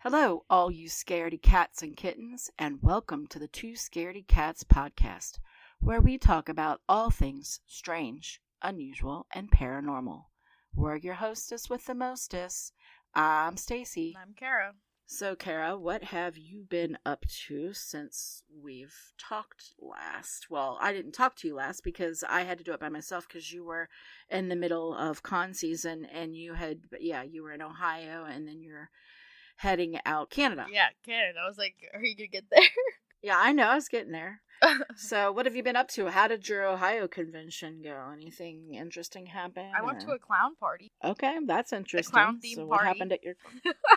Hello, all you scaredy cats and kittens, and welcome to the Two Scaredy Cats Podcast, where we talk about all things strange, unusual, and paranormal. We're your hostess with the mostess. I'm Stacy. I'm Kara. So, Kara, what have you been up to since we've talked last? Well, I didn't talk to you last because I had to do it by myself because you were in the middle of con season and you were in Ohio and then you're heading out Canada. Yeah, Canada. I was like, are you going to get there? Yeah, I know. I was getting there. So, what have you been up to? How did your Ohio convention go? Anything interesting happen? I went to a clown party. Okay, that's interesting. A clown theme so party. What happened at your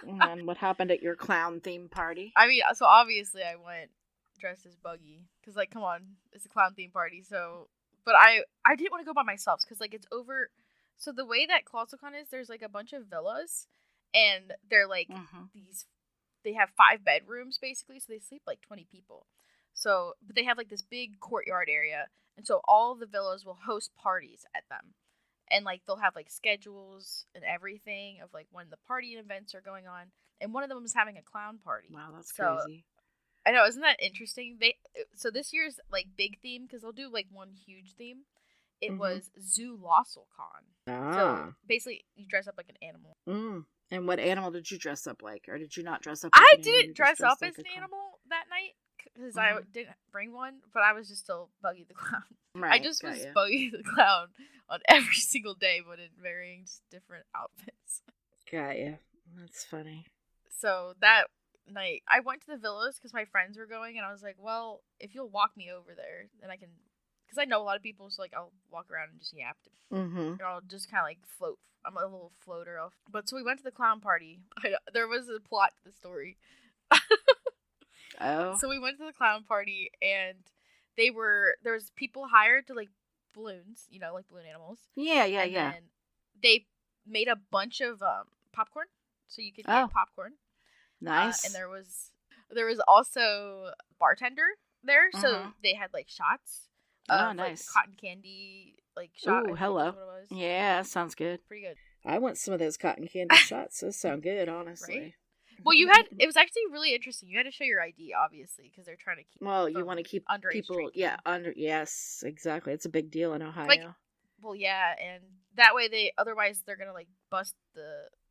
and what happened at your clown theme party? I mean, so obviously I went dressed as Buggy because, like, come on, it's a clown theme party. So, but I didn't want to go by myself because, like, it's over. So the way that ClosetCon is, there's like a bunch of villas, and they're like these. They have 5 bedrooms basically, so they sleep like 20 people. So, but they have like this big courtyard area, and so all the villas will host parties at them, and like they'll have like schedules and everything of like when the party events are going on. And one of them is having a clown party. Wow, that's crazy. I know, isn't that interesting? So this year's like big theme, because they'll do like one huge theme. It was ZoolostleCon. So basically, you dress up like an animal. And what animal did you dress up like? Or did you not dress up like I an animal? Didn't dress up as an animal that night because I didn't bring one, but I was just still Buggy the Clown. Right, I just was Buggy the Clown on every single day, but in varying different outfits. Got ya. That's funny. So that night, I went to the villas because my friends were going, and I was like, well, if you'll walk me over there, then I can... Because I know a lot of people, so, like, I'll walk around and just yap to and I'll just kind of, like, float. I'm a little floater. But so we went to the clown party. There was a plot to the story. Oh. So we went to the clown party, and there was people hired to, like, balloons, you know, like balloon animals. Yeah. And they made a bunch of popcorn, so you could get popcorn. Nice. And there was also a bartender there, so they had, like, shots. Nice. Like cotton candy, like shot. Ooh, hello. What it was. Yeah, sounds good. Pretty good. I want some of those cotton candy shots. Those sound good, honestly. Right? Well, it was actually really interesting. You had to show your ID, obviously, because they're trying to keep. Well, you want to keep underage people. drinking. Yeah, yes, exactly. It's a big deal in Ohio. Like, well, yeah, and that way otherwise they're gonna like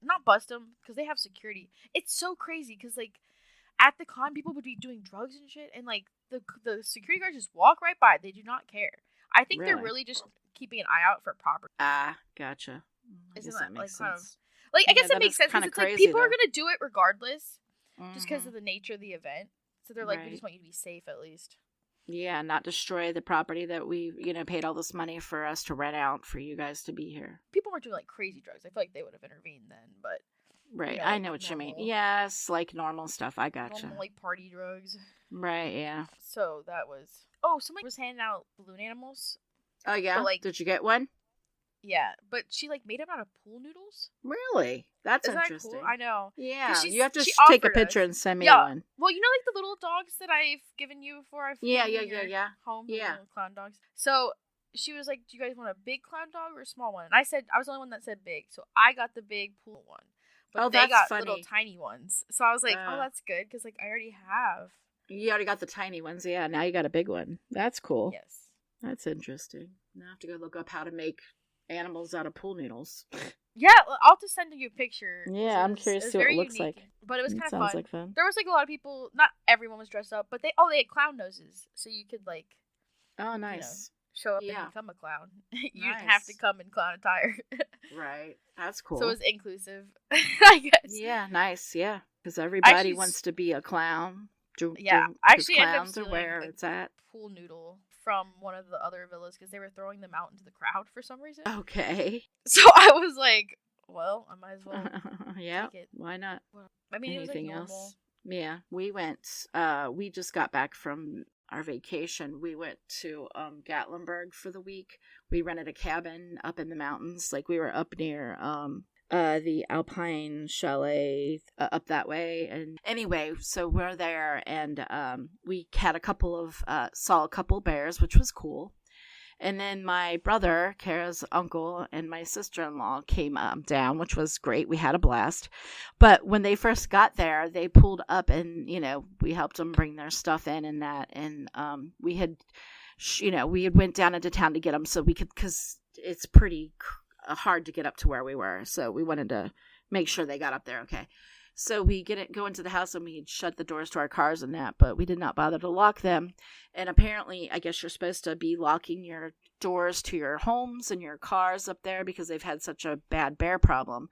not bust them because they have security. It's so crazy because like at the con, people would be doing drugs and shit, and like the security guards just walk right by. They do not care. I think they're really just keeping an eye out for property. Gotcha. Isn't that like sense. Kind of like I guess it makes sense because it's like people are gonna do it regardless, just because of the nature of the event. So they're like, we just want you to be safe at least. Yeah, not destroy the property that we paid all this money for us to rent out for you guys to be here. People weren't doing like crazy drugs. I feel like they would have intervened then, but. Right, I know what you mean. Yes, like normal stuff. I gotcha. Normal, like, party drugs. Right, yeah. So that was... Oh, somebody was handing out balloon animals. Oh, yeah? But, did you get one? Yeah, but she, like, made them out of pool noodles. Really? That's Isn't interesting. That cool? I know. Yeah, you have to take a picture and send me one. Well, you know, like, the little dogs that I've given you before? Yeah. Home? Yeah. Little clown dogs. So... She was like, do you guys want a big clown dog or a small one? And I was the only one that said big. So I got the big pool one. But they got funny. Little tiny ones. So I was like, that's good. Because, like, I already have. You already got the tiny ones. Yeah, now you got a big one. That's cool. Yes. That's interesting. Now I have to go look up how to make animals out of pool noodles. Yeah, I'll just send you a picture. Yeah, I'm curious to see what it looks like. But it was kind of fun. Sounds like fun. There was, like, a lot of people. Not everyone was dressed up. But they had clown noses. So you could, like... Oh, nice. Show up and become a clown. You didn't have to come in clown attire. Right. That's cool. So it was inclusive, I guess. Yeah, nice. Yeah. Because everybody wants to be a clown. I actually ended up stealing where it's at. Pool noodle from one of the other villas because they were throwing them out into the crowd for some reason. Okay. So I was like, well, I might as well yeah, take it. Why not? Well, I mean, anything it was like else? Yeah, we went, we just got back from our vacation. We went to Gatlinburg for the week. We rented a cabin up in the mountains. Like, we were up near the Alpine Chalet up that way. And anyway, so we're there, and we had saw a couple bears, which was cool. And then my brother, Kara's uncle, and my sister-in-law came down, which was great. We had a blast. But when they first got there, they pulled up and, we helped them bring their stuff in and that. And we had went down into town to get them so we could, because it's pretty hard to get up to where we were. So we wanted to make sure they got up there okay. So we go into the house and we shut the doors to our cars and that, but we did not bother to lock them. And apparently, I guess you're supposed to be locking your doors to your homes and your cars up there because they've had such a bad bear problem.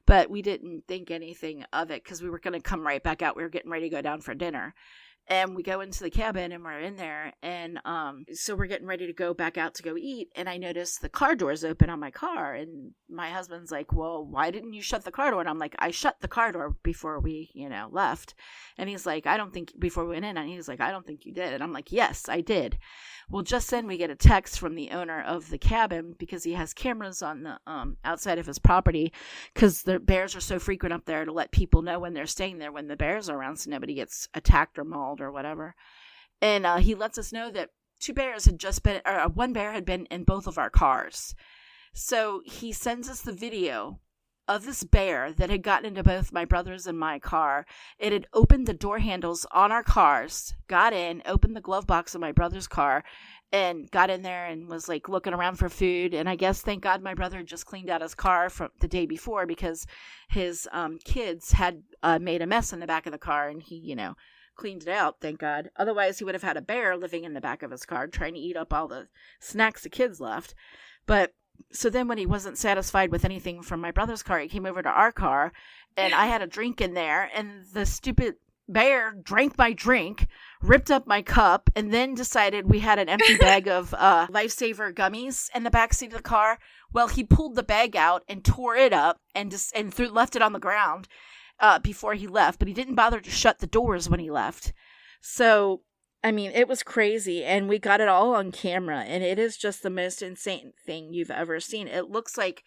But we didn't think anything of it because we were going to come right back out. We were getting ready to go down for dinner. And we go into the cabin and we're in there. And so we're getting ready to go back out to go eat. And I noticed the car doors open on my car. And my husband's like, well, why didn't you shut the car door? And I'm like, I shut the car door before we, left. And he's like, I don't think, before we went in. And he's like, I don't think you did. And I'm like, yes, I did. Well, just then we get a text from the owner of the cabin because he has cameras on the outside of his property because the bears are so frequent up there to let people know when they're staying there when the bears are around so nobody gets attacked or mauled or whatever. And he lets us know that one bear had been in both of our cars. So he sends us the video of this bear that had gotten into both my brother's and my car. It had opened the door handles on our cars, got in, opened the glove box of my brother's car, and got in there and was like looking around for food. And I guess, thank God, my brother had just cleaned out his car from the day before because his kids had made a mess in the back of the car, and he, cleaned it out, thank God. Otherwise, he would have had a bear living in the back of his car trying to eat up all the snacks the kids left. But so then when he wasn't satisfied with anything from my brother's car, he came over to our car, and I had a drink in there, and the stupid bear drank my drink, ripped up my cup, and then decided we had an empty bag of Lifesaver gummies in the backseat of the car. Well, he pulled the bag out and tore it up and left it on the ground before he left, but he didn't bother to shut the doors when he left. So it was crazy, and we got it all on camera, and it is just the most insane thing you've ever seen. It looks like,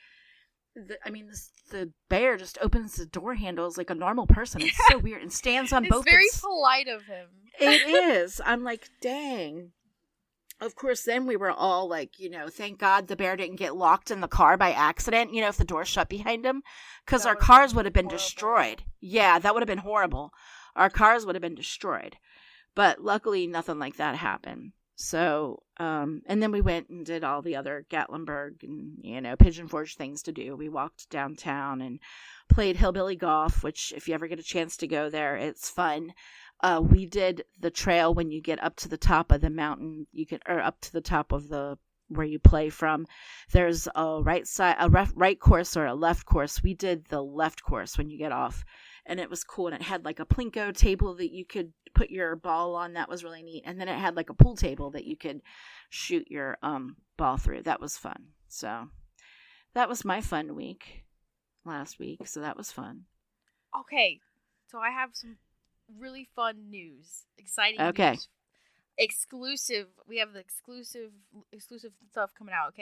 the bear just opens the door handles like a normal person. It's so weird, and stands on both. It's very polite of him. It is. I'm like, dang. Of course, then we were all like, thank God the bear didn't get locked in the car by accident, if the door shut behind him, because our cars would have been destroyed. Yeah, that would have been horrible. Our cars would have been destroyed. But luckily, nothing like that happened. So, and then we went and did all the other Gatlinburg and, Pigeon Forge things to do. We walked downtown and played hillbilly golf, which if you ever get a chance to go there, it's fun. We did the trail when you get up to the top of the mountain, or up to the top of where you play from. There's a right course or a left course. We did the left course when you get off. And it was cool, and it had like a plinko table that you could put your ball on. That was really neat. And then it had like a pool table that you could shoot your ball through. That was fun. So that was my fun week last week. So that was fun. Okay, so I have some really fun news, exciting news. Exclusive. We have the exclusive stuff coming out.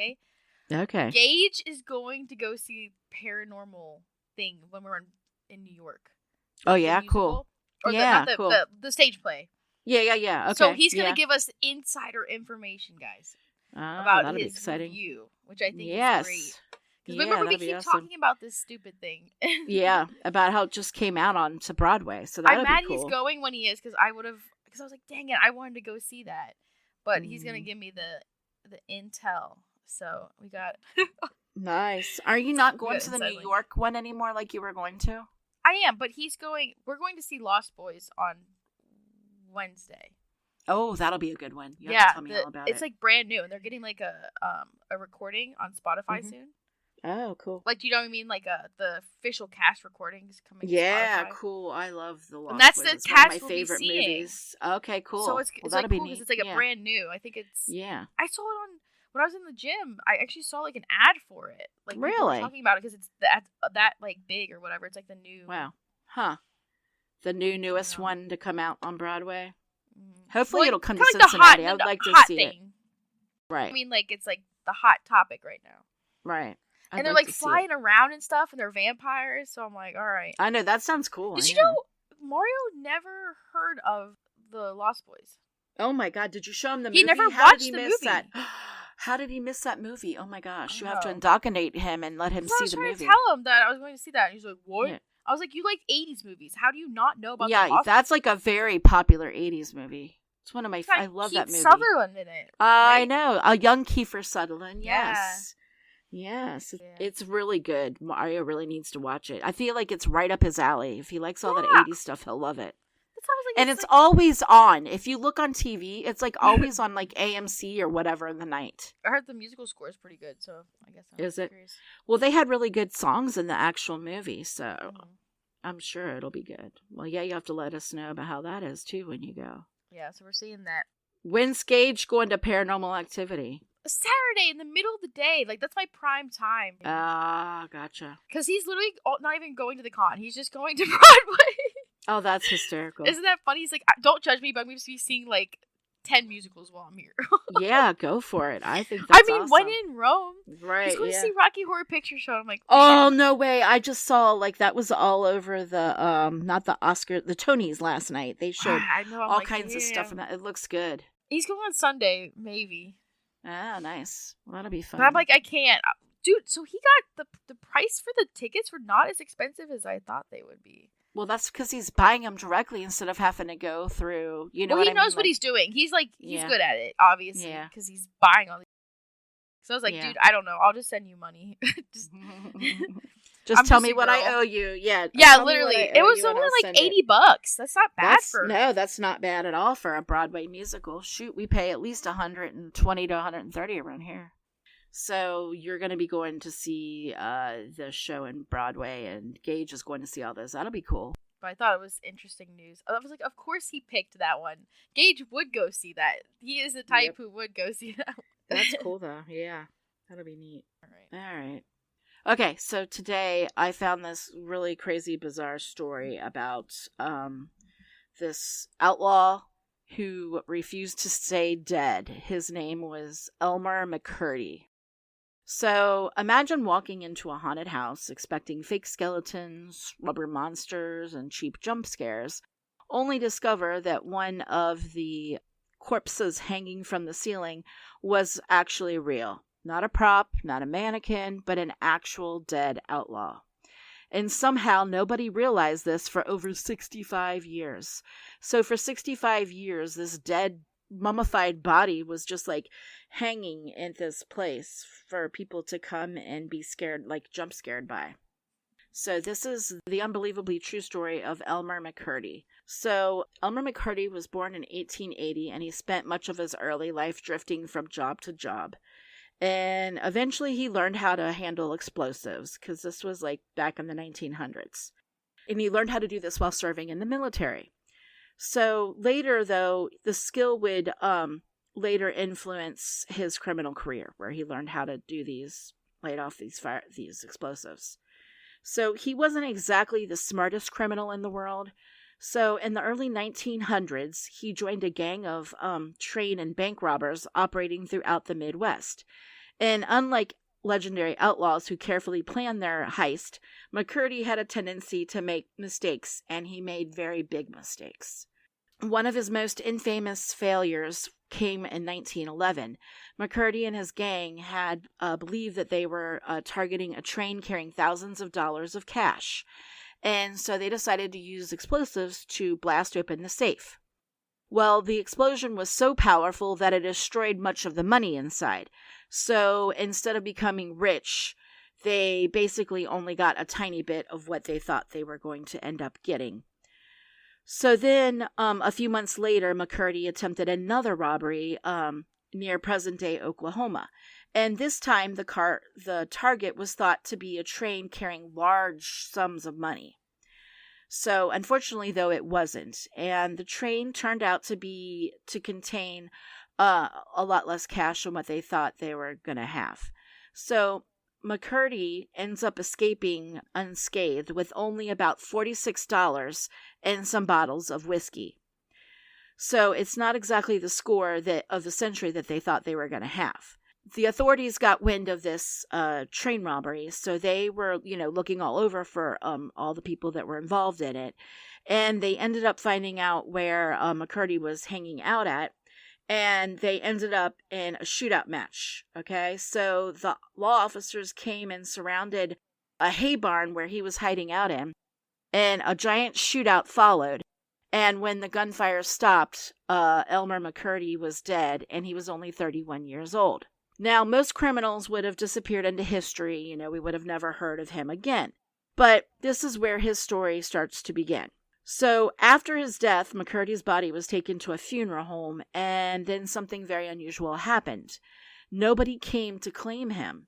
Okay. Gage is going to go see Paranormal thing when we're in New York. Oh yeah, cool. Or cool. The stage play. Yeah. Okay. So he's gonna give us insider information, guys, about his review, which I think is great. Because remember, we keep talking about this stupid thing. Yeah, about how it just came out onto Broadway. So I'm mad cool. He's going when he is, because I was like, dang it, I wanted to go see that, but he's gonna give me the intel. So we got. Nice. Are you not going to the New York one anymore like you were going to? I am, but we're going to see Lost Boys on Wednesday. Oh, that'll be a good one. You have to tell me all about it. It's like brand new, and they're getting like a recording on Spotify soon. Oh, cool. Like, do you know what I mean? Like the official cast recordings coming. Yeah, to Spotify. Cool. I love the Lost and that's Boys. The It's cast one of my favorite movies. Okay, cool. So it's that'll be cool neat. because it's like a brand new. I think it's. Yeah. I saw it when I was in the gym. I actually saw like an ad for it. Like really talking about it because it's that like big or whatever. It's like the new. Wow. Huh. The newest one to come out on Broadway. Hopefully it'll come to Cincinnati. I would like to see it. Right. I mean, like it's like the hot topic right now. Right. And they're like flying around and stuff, and they're vampires. So I'm like, all right. I know, that sounds cool. Did you know Mario never heard of the Lost Boys? Oh my God! Did you show him the movie? He never How watched did he the miss movie. That? How did he miss that movie? Oh my gosh. You I have to know. indoctrinate him and let him So I see was the trying movie. to tell him that I was going to see that. And he's like, what? Yeah. I was like, you like 80s movies. How do you not know about the Yeah, Lost? that's like a very popular 80s movie. It's one of my... It's got I love that movie. Keith Sutherland in it. I right? know. A young Kiefer Sutherland. Yeah. Yes. Yes. Yeah. It's really good. Mario really needs to watch it. I feel like it's right up his alley. If he likes all that Yeah. 80s stuff, he'll love it. That's how I was like, And it's always on. If you look on TV, it's like always on like AMC or whatever in the night. I heard the musical score is pretty good, so I guess I'm Is it? curious. Well, they had really good songs in the actual movie, so Mhm. I'm sure it'll be good. Well, yeah, you have to let us know about how that is too when you go. Yeah, so we're seeing that. When's Gage going to Paranormal Activity? Saturday in the middle of the day. Like, that's my prime time. Ah, gotcha. Because he's literally not even going to the con. He's just going to Broadway. Oh, that's hysterical. Isn't that funny? He's like, don't judge me, but I'm going to be seeing like 10 musicals while I'm here. Yeah, go for it. I think that's awesome. when in Rome. Right, He's going to yeah. see Rocky Horror Picture Show. I'm like, Oh, no way. I just saw, like, that was all over the, not the Oscar, the Tonys last night. They showed I know, I'm all like, kinds of stuff damn. in that. It looks good. He's going on Sunday, maybe. Ah, nice. Well, that'll be fun. But I'm like, I can't. Dude, so he got the price for the tickets were not as expensive as I thought they would be. Well, that's because he's buying them directly instead of having to go through, you know well, what he I mean? knows what Like, he's doing. He's like, he's Yeah. good at it, obviously, Yeah. because he's buying all these. So I was like, Yeah. dude, I don't know. I'll just send you money. just Just I'm tell just me a what I girl. owe you. Yeah. yeah, tell me what literally. I It owe was you and only I'll like send it. $80. That's not bad for. No, that's not bad at all for a Broadway musical. Shoot, we pay at least $120 to $130 around here. So you're going to be going to see the show in Broadway, and Gage is going to see all those. That'll be cool. But I thought it was interesting news. I was like, of course he picked that one. Gage would go see that. He is the type Yep. who would go see that one. That's cool, though. Yeah, that'll be neat. All right. All right. Okay, so today I found this really crazy, bizarre story about this outlaw who refused to stay dead. His name was Elmer McCurdy. So imagine walking into a haunted house expecting fake skeletons, rubber monsters, and cheap jump scares, only discover that one of the corpses hanging from the ceiling was actually real. Not a prop, not a mannequin, but an actual dead outlaw. And somehow nobody realized this for over 65 years. So for 65 years, this dead, mummified body was just like hanging in this place for people to come and be scared, like jump scared by. So this is the unbelievably true story of Elmer McCurdy. So Elmer McCurdy was born in 1880, and he spent much of his early life drifting from job to job. And eventually he learned how to handle explosives, because this was like back in the 1900s. And he learned how to do this while serving in the military. So later, though, the skill would later influence his criminal career, where he learned how to do light off these explosives. So he wasn't exactly the smartest criminal in the world. So in the early 1900s, he joined a gang of train and bank robbers operating throughout the Midwest. And unlike legendary outlaws who carefully planned their heist, McCurdy had a tendency to make mistakes, and he made very big mistakes. One of his most infamous failures came in 1911. McCurdy and his gang had believed that they were targeting a train carrying thousands of dollars of cash. And so they decided to use explosives to blast open the safe. Well, the explosion was so powerful that it destroyed much of the money inside. So instead of becoming rich, they basically only got a tiny bit of what they thought they were going to end up getting. So then, a few months later, McCurdy attempted another robbery near present-day Oklahoma. And this time, the target was thought to be a train carrying large sums of money. So, unfortunately, though, it wasn't. And the train turned out to contain a lot less cash than what they thought they were going to have. So, McCurdy ends up escaping unscathed with only about $46 and some bottles of whiskey. So it's not exactly the score of the century that they thought they were going to have. The authorities got wind of this train robbery, so they were, looking all over for all the people that were involved in it. And they ended up finding out where McCurdy was hanging out at. and they ended up in a shootout match. Okay, so the law officers came and surrounded a hay barn where he was hiding out in, and a giant shootout followed. And when the gunfire stopped, Elmer McCurdy was dead, and he was only 31 years old. Now, most criminals would have disappeared into history. You know, we would have never heard of him again. But this is where his story starts to begin. So after his death, McCurdy's body was taken to a funeral home, and then something very unusual happened. Nobody came to claim him.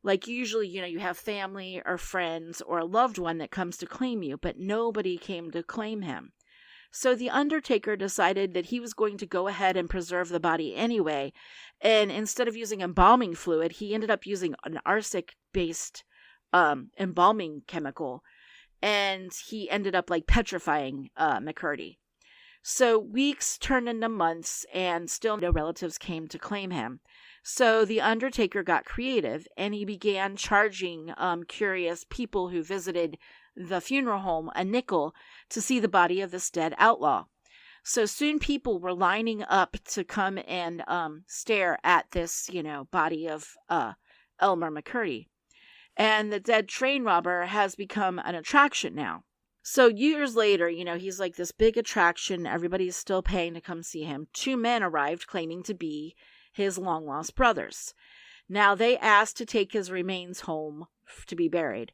Like usually, you know, you have family or friends or a loved one that comes to claim you, but nobody came to claim him. So the undertaker decided that he was going to go ahead and preserve the body anyway, and instead of using embalming fluid, he ended up using an arsenic-based embalming chemical, and he ended up like petrifying McCurdy. So weeks turned into months, and still no relatives came to claim him. So the undertaker got creative, and he began charging curious people who visited the funeral home a nickel to see the body of this dead outlaw. So soon people were lining up to come and stare at this, you know, body of Elmer McCurdy. And the dead train robber has become an attraction now. So years later, you know, he's like this big attraction. Everybody's still paying to come see him. 2 men arrived claiming to be his long-lost brothers. Now, they asked to take his remains home to be buried.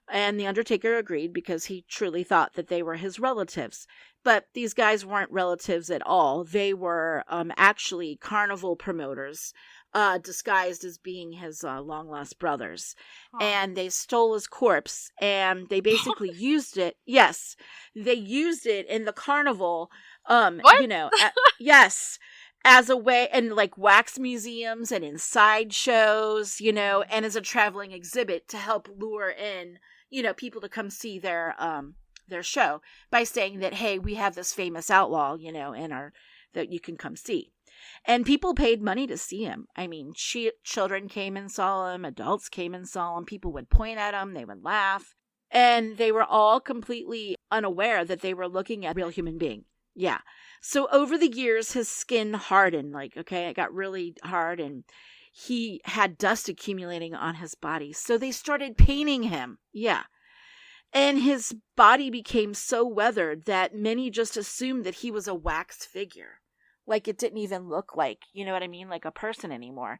And the undertaker agreed because he truly thought that they were his relatives. But these guys weren't relatives at all. They were actually carnival promoters, disguised as being his long-lost brothers. Huh. And they stole his corpse, and they basically used it. Yes, they used it in the carnival, what? You know, yes, as a way, and like wax museums and in sideshows, you know, and as a traveling exhibit to help lure in, you know, people to come see their show by saying that, hey, we have this famous outlaw, you know, that you can come see. And people paid money to see him. I mean, children came and saw him, adults came and saw him, people would point at him, they would laugh, and they were all completely unaware that they were looking at a real human being. Yeah. So over the years, his skin hardened, like, okay, it got really hard, and he had dust accumulating on his body. So they started painting him. Yeah. And his body became so weathered that many just assumed that he was a wax figure. Like it didn't even look like, you know what I mean, like a person anymore.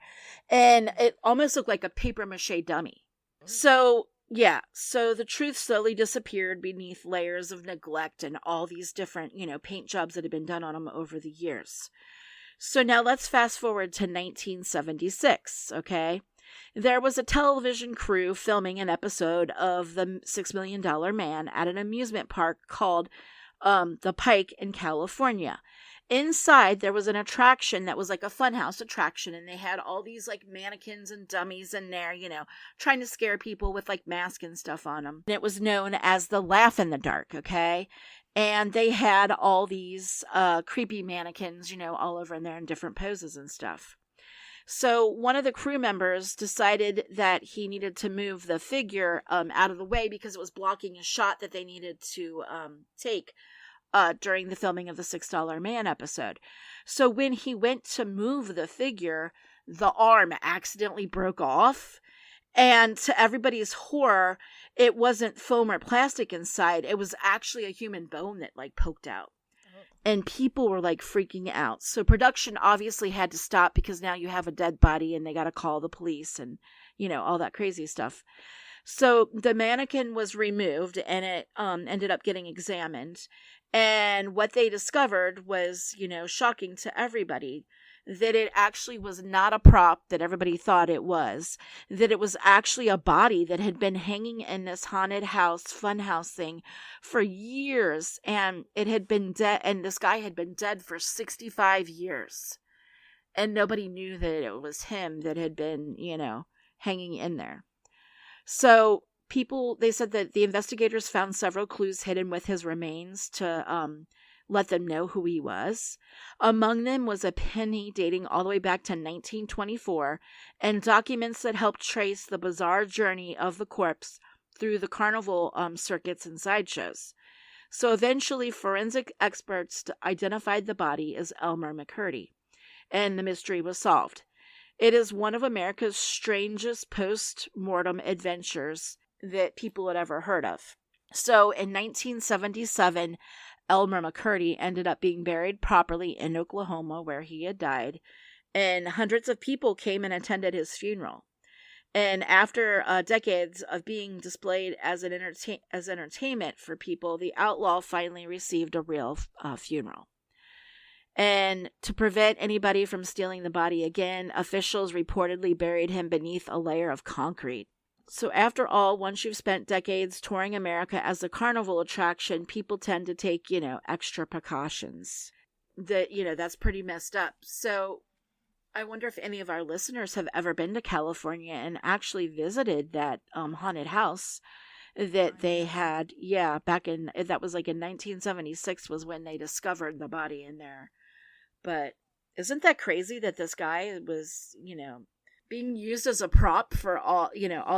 And it almost looked like a papier-mâché dummy. So, yeah. So the truth slowly disappeared beneath layers of neglect and all these different, you know, paint jobs that had been done on him over the years. So now let's fast forward to 1976, okay? There was a television crew filming an episode of the $6 Million Man at an amusement park called the Pike in California. Inside, there was an attraction that was like a funhouse attraction, and they had all these like mannequins and dummies in there, you know, trying to scare people with like masks and stuff on them. And it was known as the Laugh in the Dark, okay? And they had all these creepy mannequins, you know, all over in there in different poses and stuff. So one of the crew members decided that he needed to move the figure out of the way because it was blocking a shot that they needed to take during the filming of the $6 Man episode. So when he went to move the figure, the arm accidentally broke off. And to everybody's horror, it wasn't foam or plastic inside. It was actually a human bone that like poked out. And people were like freaking out. So production obviously had to stop because now you have a dead body and they got to call the police and, you know, all that crazy stuff. So the mannequin was removed and it ended up getting examined. And what they discovered was, you know, shocking to everybody, that it actually was not a prop that everybody thought it was, that it was actually a body that had been hanging in this haunted house, funhouse thing for years. And it had been dead, and this guy had been dead for 65 years. And nobody knew that it was him that had been, you know, hanging in there. So they said that the investigators found several clues hidden with his remains to let them know who he was. Among them was a penny dating all the way back to 1924 and documents that helped trace the bizarre journey of the corpse through the carnival circuits and sideshows. So eventually forensic experts identified the body as Elmer McCurdy. and the mystery was solved. It is one of America's strangest post-mortem adventures that people had ever heard of. So in 1977, Elmer McCurdy ended up being buried properly in Oklahoma, where he had died, and hundreds of people came and attended his funeral. And after decades of being displayed as entertainment for people, the outlaw finally received a real funeral. And to prevent anybody from stealing the body again, officials reportedly buried him beneath a layer of concrete. So after all, once you've spent decades touring America as a carnival attraction, people tend to take, extra precautions. That's pretty messed up. So I wonder if any of our listeners have ever been to California and actually visited that haunted house that they had. Yeah, that was like in 1976 was when they discovered the body in there. But isn't that crazy that this guy was, being used as a prop for all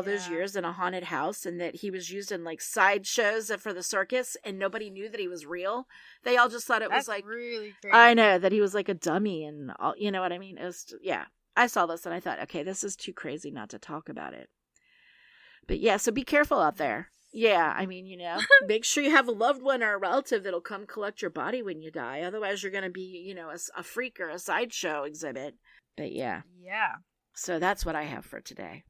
those years in a haunted house, and that he was used in like sideshows for the circus and nobody knew that he was real? They all just thought was like really crazy. I know that he was like a dummy and all, you know what I mean? It was, I saw this and I thought, okay, this is too crazy not to talk about it. But yeah, so be careful out there. Yeah, I mean, make sure you have a loved one or a relative that'll come collect your body when you die. Otherwise, you're going to be, a freak or a sideshow exhibit. But yeah. Yeah. So that's what I have for today.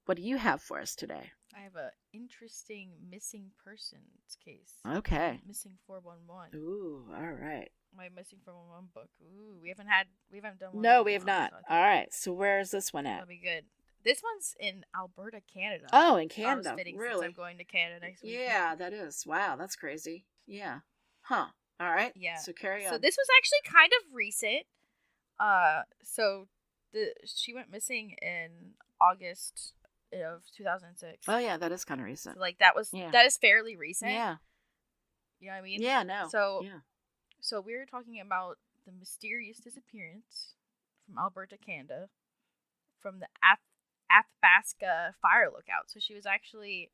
What do you have for us today? I have a interesting missing persons case. Okay. Missing 411. Ooh, all right. My missing 411 book. Ooh, we haven't done one. No, we have not. All right. So where is this one at? That'll be good. This one's in Alberta, Canada. Oh, in Canada. Really? Since I'm going to Canada next week. Yeah, that is. Wow, that's crazy. Yeah. Huh. All right. Yeah. So carry on. So this was actually kind of recent. She went missing in August of 2006. Oh yeah, that is kind of recent. So, that is fairly recent. Yeah. You know what I mean? Yeah, no. So we were talking about the mysterious disappearance from Alberta, Canada, from the Athabasca fire lookout. So she was actually,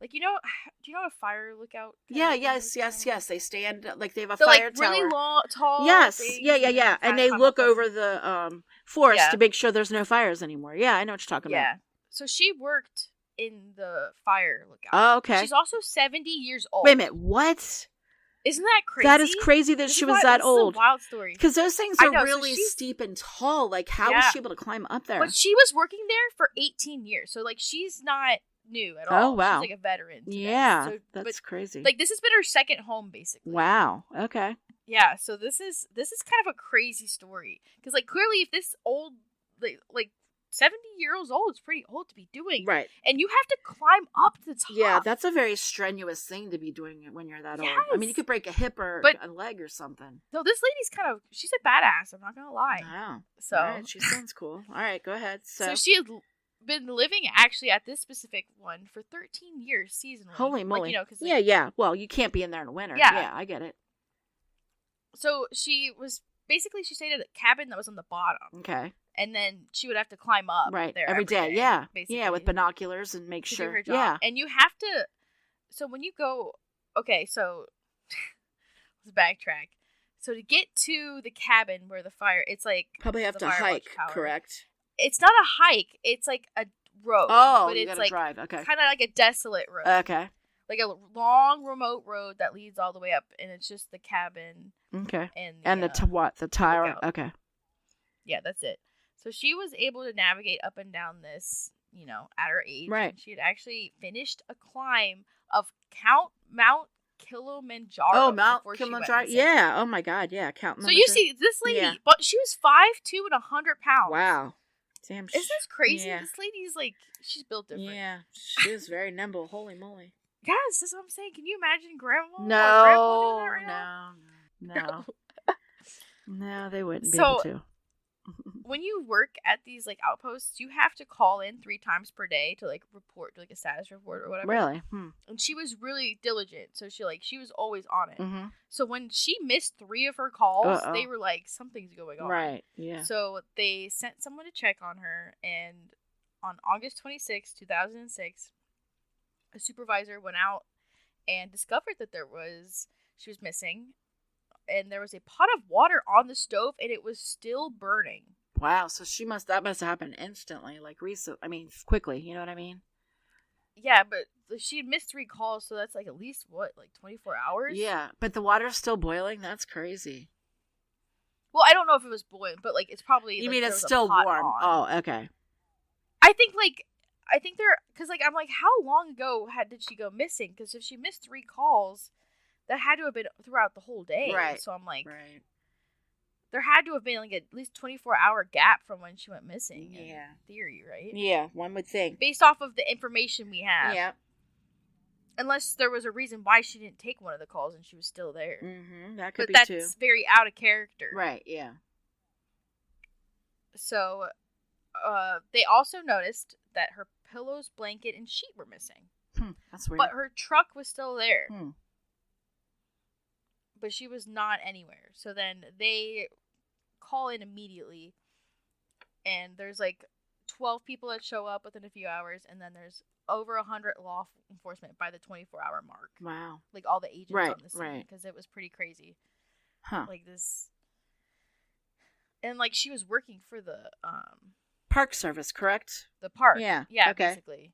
do you know what a fire lookout? Yes. They stand like they have a so, fire tower. Really long, tall. Yes, things, yeah. And they look over the forest to make sure there's no fires anymore. Yeah, I know what you're talking about. Yeah. So she worked in the fire lookout. Oh, okay. She's also 70 years old. Wait a minute, what? Isn't that crazy? That is crazy that she was that old. This is a wild story. Because those things are really steep and tall. Like, how was she able to climb up there? But she was working there for 18 years. So, she's not new at all. Oh, wow. She's, a veteran. Yeah, that's crazy. This has been her second home, basically. Wow. Okay. Yeah, so this is kind of a crazy story. Because, clearly, if this old, 70-year-old old is pretty old to be doing. Right. And you have to climb up to the top. Yeah, that's a very strenuous thing to be doing when you're that old. I mean, you could break a hip or a leg or something. No, this lady's she's a badass, I'm not going to lie. Wow. So. All right, she sounds cool. All right, go ahead. So she had been living actually at this specific one for 13 years seasonally. Holy moly. Cause, yeah. Well, you can't be in there in the winter. Yeah, I get it. So she stayed at a cabin that was on the bottom. Okay. And then she would have to climb up there every day. Yeah. Basically. Yeah, with binoculars and make sure. Do her job. Yeah. And you have to. So when you go. Okay, so let's backtrack. So to get to the cabin where the fire, it's probably have to hike, correct? It's not a hike. It's like a road. Oh, but you it's gotta drive. Okay. Kind of like a desolate road. Okay. Like a long remote road that leads all the way up, and it's just the cabin. Okay. And the tower. Lookout. Okay. Yeah, that's it. So she was able to navigate up and down this, at her age. Right. She had actually finished a climb of Mount Kilimanjaro. Oh, Mount Kilimanjaro. Yeah. Oh my God. Yeah. So you see, this lady, but she was 5'2" and 100 pounds. Wow. Damn. Isn't this crazy? Yeah. This lady's she's built different. Yeah. She is very nimble. Holy moly. Yes, that's what I'm saying. Can you imagine Grandma? No. Or Grandpa doing that right now? No. No, they wouldn't be able to. When you work at these outposts, you have to call in 3 times per day to report, a status report or whatever. Really? And she was really diligent, so she was always on it. Mm-hmm. So when she missed 3 of her calls, they were something's going on. Right. Yeah. So they sent someone to check on her, and on August 26, 2006, a supervisor went out and discovered that she was missing and there was a pot of water on the stove, and it was still burning. Wow, so that must have happened instantly, like quickly, you know what I mean? Yeah, but she had missed 3 calls, so that's like at least, what, like 24 hours? Yeah, but the water's still boiling? That's crazy. Well, I don't know if it was boiling, but like it's probably... You mean it's still warm? On. Oh, okay. I think because like I'm like, how long ago did she go missing? Because if she missed 3 calls, that had to have been throughout the whole day. Right. So I'm like, right. There had to have been like at least 24-hour gap from when she went missing. Yeah. In theory, right? Yeah, one would think. Based off of the information we have. Yeah. Unless there was a reason why she didn't take one of the calls and she was still there. Mm-hmm. That could be too. But that's very out of character. Right, yeah. So, they also noticed that her pillows, blanket, and sheet were missing. That's weird. But her truck was still there. Hmm. But she was not anywhere. So then they call in immediately, and there's like 12 people that show up within a few hours, and then there's over 100 law enforcement by the 24-hour mark. Wow. Like all the agents on the scene, right. because it was pretty crazy. Huh. Like this. And like she was working for the Park Service, correct? The park. Yeah. Yeah, okay. basically.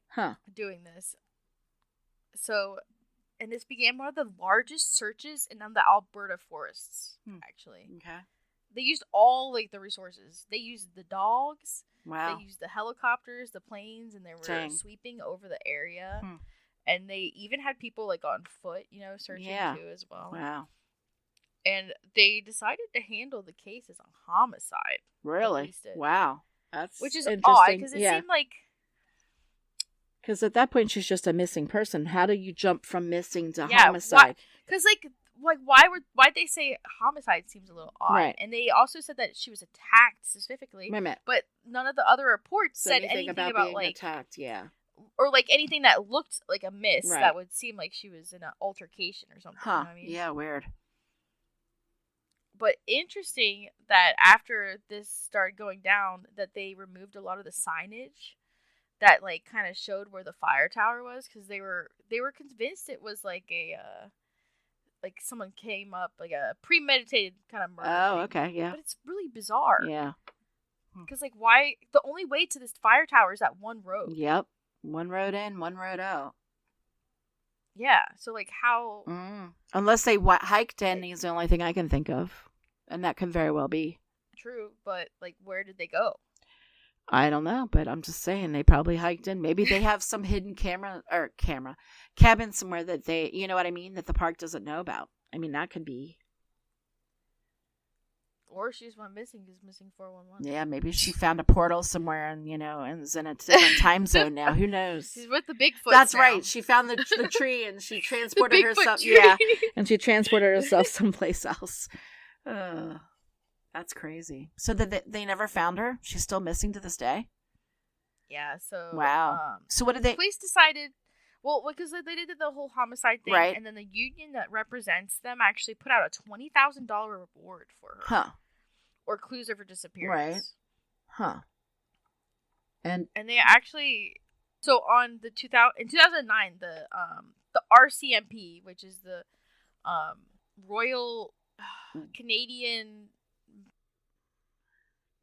Huh. Doing this. So, and this began one of the largest searches in the Alberta forests, actually. Okay. They used all like the resources. They used the dogs. Wow. They used the helicopters, the planes, and they were sweeping over the area. And they even had people like on foot, searching too as well. Wow. And they decided to handle the case as a homicide. Really? Wow. Which is interesting. odd because it seemed like. Because at that point she's just a missing person. How do you jump from missing to homicide? Because why'd they say homicide seems a little odd. Right. And they also said that she was attacked specifically. Wait a minute. But none of the other reports said anything about being like attacked. Yeah. Or like anything that looked like a miss Right. that would seem like she was in an altercation or something. Huh. You know what I mean? Yeah, weird. But interesting that after this started going down, that they removed a lot of the signage that like kind of showed where the fire tower was, because they were convinced it was like a like someone came up, like a premeditated kind of murder. Oh, thing. okay, yeah. But it's really bizarre. Yeah. Because like, why the only way to this fire tower is that one road? Yep, one road in, one road out. Yeah, so like how? Unless they hiked in is the only thing I can think of, and that can very well be true. But like, where did they go? I don't know, but I'm just saying they probably hiked in. Maybe they have some hidden cabin somewhere that they, you know what I mean, that the park doesn't know about. I mean, that could be. Or she just went missing because missing 411. Yeah, maybe she found a portal somewhere and, and is in a different time zone now. Who knows? She's with the Bigfoot. That's now. right. She found the tree and she transported herself. Tree. Yeah, and she transported herself someplace else. That's crazy. So they never found her? She's still missing to this day? Yeah, so... Wow. So what did they... Police decided... Well, because they did the whole homicide thing, right. And then the union that represents them actually put out a $20,000 reward for her. Huh. Or clues of her disappearance. Right. Huh. And they actually... So in 2009, the RCMP, which is the Royal Canadian...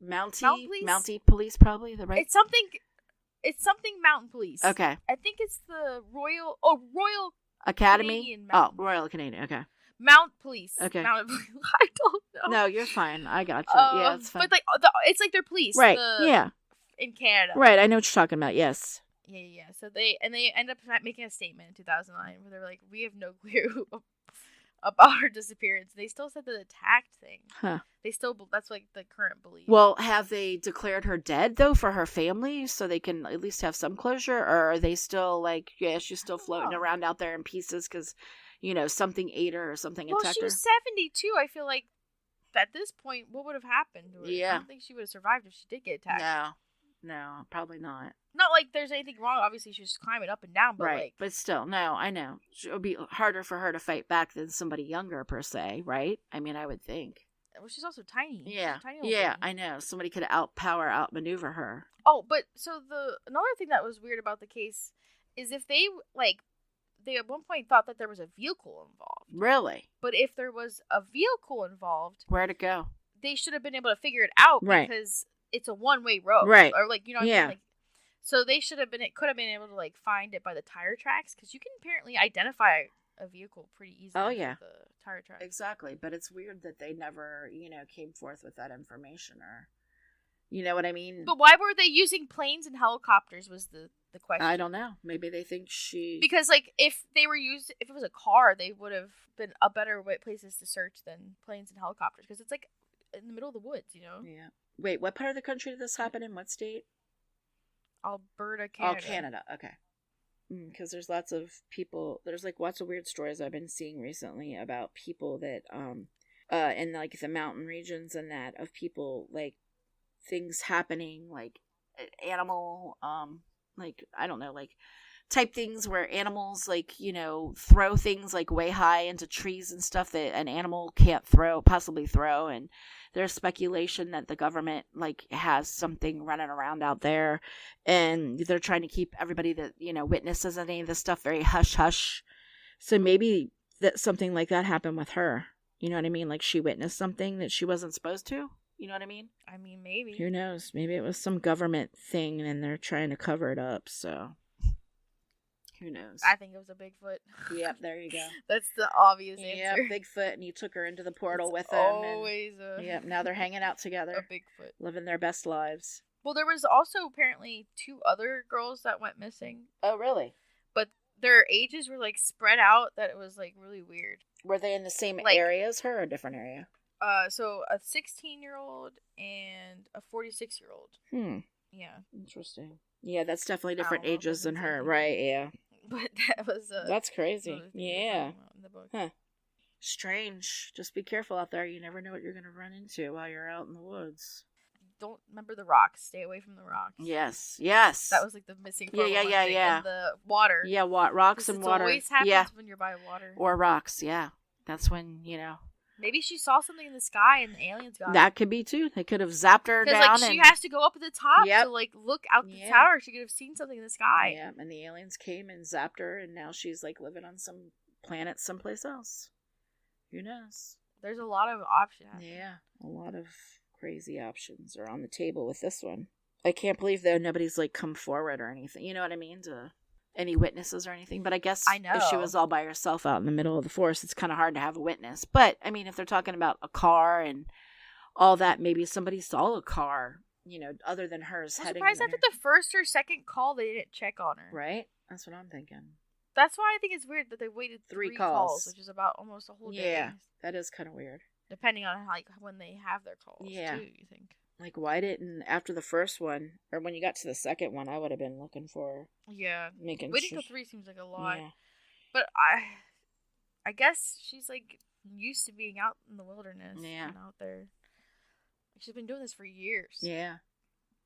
Mountie Police, probably, the right? It's something Mountain Police. Okay. I think it's the Royal Academy. Royal Canadian. Okay. Mount Police. Okay. Mountain Police. I don't know. No, you're fine. I got you. Yeah, it's fine. But like, it's like their police, right? Yeah. In Canada. Right. I know what you're talking about. Yes. Yeah. So they end up making a statement in 2009 where they're like, we have no clue about her disappearance. They still said the attacked thing. Huh. That's like the current belief. Well, have they declared her dead though for her family so they can at least have some closure, or are they still like, yeah, she's still floating around out there in pieces because, something ate her or something attacked her? Well, she was 72. I feel like at this point, what would have happened to her? Yeah. I don't think she would have survived if she did get attacked. No, probably not. Not like there's anything wrong. Obviously, she was climbing up and down, but right. like... But still, no, I know. It would be harder for her to fight back than somebody younger, per se, right? I mean, I would think. Well, she's also tiny. Yeah. Tiny I know. Somebody could outmaneuver her. Oh, but so another thing that was weird about the case is if they, like, they at one point thought that there was a vehicle involved. Really? But if there was a vehicle involved, where'd it go? They should have been able to figure it out, right? Because it's a one-way road, right? Or like, you know what yeah. I mean? Like, so they should have been. It could have been able to like find it by the tire tracks, because you can apparently identify a vehicle pretty easily. Oh yeah, with the tire tracks. Exactly. But it's weird that they never, came forth with that information, or, you know what I mean? But why were they using planes and helicopters? Was the question. I don't know. Maybe they think because like if it was a car, they would have been a better places to search than planes and helicopters, because it's like in the middle of the woods, Yeah. Wait, what part of the country did this happen in? What state? Alberta, Canada. Oh, Canada. Okay. Because there's lots of people. There's like lots of weird stories I've been seeing recently about people that in like the mountain regions and that, of people like things happening, like animal like I don't know, like type things where animals like throw things like way high into trees and stuff that an animal can't possibly throw, and there's speculation that the government like has something running around out there, and they're trying to keep everybody that witnesses any of this stuff very hush hush. So maybe that something like that happened with her. You know what I mean? Like she witnessed something that she wasn't supposed to. You know what I mean? I mean, maybe. Who knows? Maybe it was some government thing and they're trying to cover it up. So who knows? I think it was a Bigfoot. Yep, there you go. That's the obvious answer. Yep, Bigfoot, and he took her into the portal with him. Always yep, now they're hanging out together. A Bigfoot. Living their best lives. Well, there was also apparently 2 other girls that went missing. Oh, really? But their ages were like spread out, that it was like really weird. Were they in the same like, area as her, or a different area? So a 16-year-old and a 46-year-old. Yeah. Interesting. Yeah, that's definitely different ages than her, right? Yeah. But that was that's crazy. Yeah. In the book. Huh. Strange. Just be careful out there. You never know what you're going to run into while you're out in the woods. Don't remember the rocks. Stay away from the rocks. Yes. That was like the missing part. Yeah. And the water. Yeah, rocks and water. It always happens when you're by water. Or rocks, yeah. That's when, Maybe she saw something in the sky and the aliens got that could be too. They could have zapped her down. Because she has to go up at the top to like look out the tower. She could have seen something in the sky. Yeah, and the aliens came and zapped her, and now she's like living on some planet someplace else. Who knows? There's a lot of options. Yeah, a lot of crazy options are on the table with this one. I can't believe though nobody's like come forward or anything. You know what I mean? To any witnesses or anything. But I guess if she was all by herself out in the middle of the forest, it's kind of hard to have a witness. But I mean, if they're talking about a car and all that, maybe somebody saw a car, other than hers. I'm surprised after the first or second call they didn't check on her. Right? That's what I'm thinking. That's why I think it's weird that they waited 3 calls, which is about almost a whole day. Yeah, that is kind of weird. Depending on when they have their calls, too, you think. Like, why didn't, after the first one, or when you got to the second one, I would have been looking for... Yeah. Waiting till 3 seems like a lot. Yeah. But I guess she's, like, used to being out in the wilderness. Yeah. And out there. She's been doing this for years. Yeah.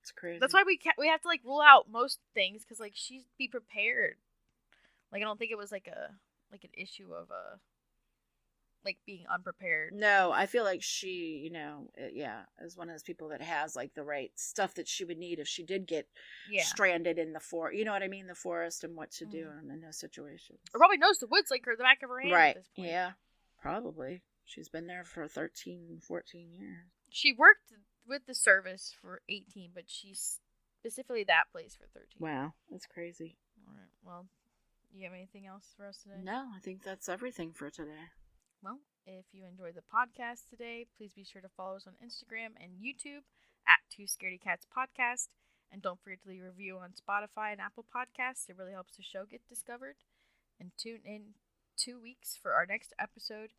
It's crazy. That's why we have to, like, rule out most things, because, like, she'd be prepared. Like, I don't think it was, like, an issue of, like being unprepared. No, I feel like she, is one of those people that has like the right stuff that she would need if she did get stranded in the forest. You know what I mean? The forest and what to do in those situations. Or probably knows the woods like the back of her hand at this point. Yeah, probably. She's been there for 13, 14 years. She worked with the service for 18, but she's specifically that place for 13. Wow, that's crazy. All right, well, you have anything else for us today? No, I think that's everything for today. Well, if you enjoyed the podcast today, please be sure to follow us on Instagram and YouTube at Two Scaredy Cats Podcast. And don't forget to leave a review on Spotify and Apple Podcasts. It really helps the show get discovered. And tune in 2 weeks for our next episode.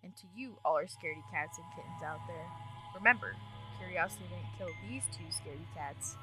And to you, all our scaredy cats and kittens out there, remember, curiosity didn't kill these 2 scaredy cats.